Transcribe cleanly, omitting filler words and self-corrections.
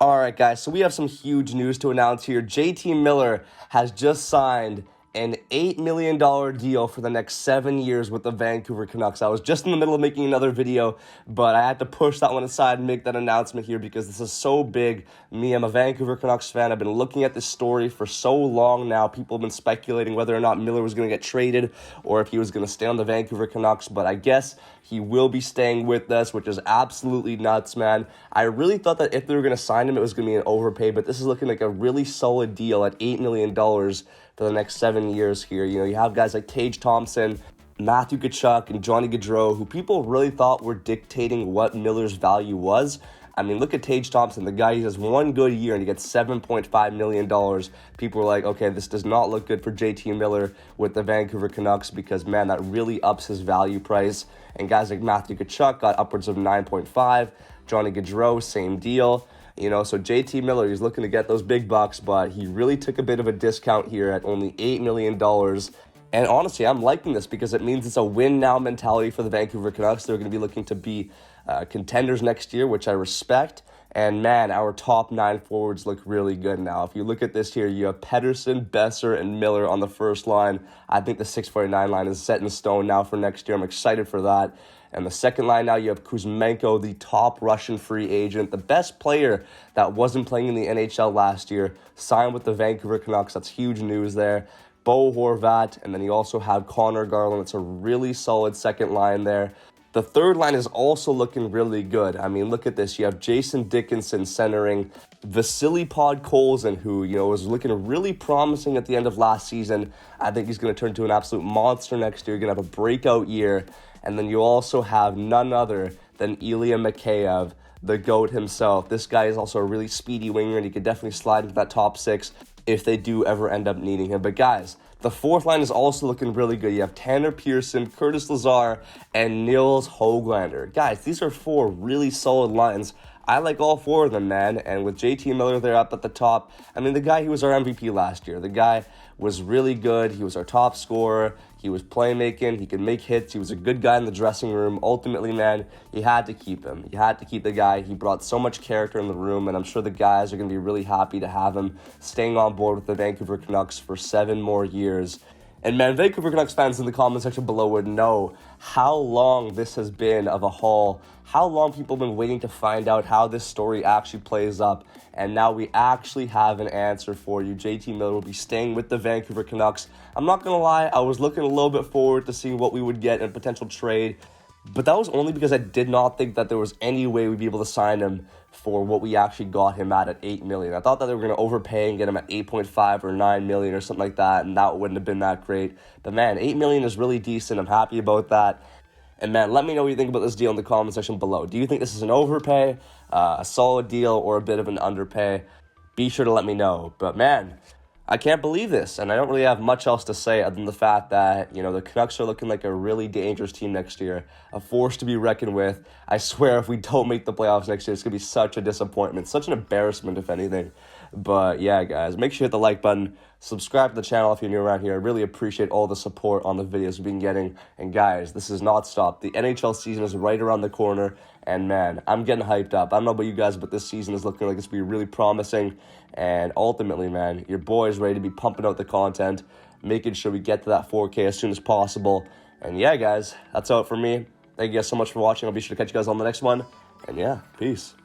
All right, guys, so we have some huge news to announce here. JT Miller has just signed an $8 million deal for the next 7 years with the Vancouver Canucks. I was just in the middle of making another video, but I had to push that one aside and make that announcement here because this is so big. I'm a Vancouver Canucks fan. I've been looking at this story for so long now. People have been speculating whether or not Miller was going to get traded or if he was going to stay on the Vancouver Canucks, but I guess he will be staying with us, which is absolutely nuts, man. I really thought that if they were going to sign him, it was going to be an overpay, but this is looking like a really solid deal at $8 million for the next 7 years here. You know, you have guys like Tage Thompson, Matthew Tkachuk, and Johnny Gaudreau, who people really thought were dictating what Miller's value was. I mean, look at Tage Thompson. The guy, he has one good year and he gets $7.5 million. People were like, okay, this does not look good for JT Miller with the Vancouver Canucks because, man, that really ups his value price. And guys like Matthew Tkachuk got upwards of 9.5. Johnny Gaudreau, same deal. You know, so JT Miller, he's looking to get those big bucks, but he really took a bit of a discount here at only $8 million. And honestly, I'm liking this because it means it's a win-now mentality for the Vancouver Canucks. They're going to be looking to be contenders next year, which I respect. And man, our top 9 forwards look really good now. If you look at this here, you have Pettersson, Besser, and Miller on the first line. I think the 649 line is set in stone now for next year. I'm excited for that. And the second line now, you have Kuzmenko, the top Russian free agent, the best player that wasn't playing in the NHL last year, signed with the Vancouver Canucks. That's huge news there. Bo Horvat, and then you also have Connor Garland. It's a really solid second line there. The third line is also looking really good. I mean, look at this. You have Jason Dickinson centering Vasily Podkolzin, who, you know, was looking really promising at the end of last season. I think he's going to turn into an absolute monster next year. You're going to have a breakout year. And then you also have none other than Ilya Mikheyev, the GOAT himself. This guy is also a really speedy winger, and he could definitely slide into that top 6 if they do ever end up needing him. But guys, the fourth line is also looking really good. You have Tanner Pearson, Curtis Lazar, and Nils Höglander. Guys, these are 4 really solid lines. I like all 4 of them, man. And with JT Miller there up at the top, I mean, the guy, he was our MVP last year. The guy was really good. He was our top scorer. He was playmaking. He could make hits. He was a good guy in the dressing room. Ultimately, man, you had to keep him. You had to keep the guy. He brought so much character in the room, and I'm sure the guys are going to be really happy to have him staying on board with the Vancouver Canucks for 7 more years. And man, Vancouver Canucks fans in the comment section below would know how long this has been of a haul, how long people have been waiting to find out how this story actually plays up. And now we actually have an answer for you. JT Miller will be staying with the Vancouver Canucks. I'm not going to lie, I was looking a little bit forward to seeing what we would get in a potential trade. But that was only because I did not think that there was any way we'd be able to sign him for what we actually got him at $8 million. I thought that they were going to overpay and get him at 8.5 or 9 million or something like that, and that wouldn't have been that great. But man, 8 million is really decent. I'm happy about that. And man, let me know what you think about this deal in the comment section below. Do you think this is an overpay, a solid deal, or a bit of an underpay? Be sure to let me know. But man, I can't believe this, and I don't really have much else to say other than the fact that, you know, the Canucks are looking like a really dangerous team next year, a force to be reckoned with. I swear if we don't make the playoffs next year, it's going to be such a disappointment, such an embarrassment, if anything. But yeah, guys, make sure you hit the like button, subscribe to the channel if you're new around here. I really appreciate all the support on the videos we've been getting. And guys, this has not stopped. The NHL season is right around the corner, and man, I'm getting hyped up. I don't know about you guys, but this season is looking like it's going to be really promising. And ultimately, man, your boy is ready to be pumping out the content, making sure we get to that 4K as soon as possible. And yeah, guys, that's all for me. Thank you guys so much for watching. I'll be sure to catch you guys on the next one. And yeah, peace.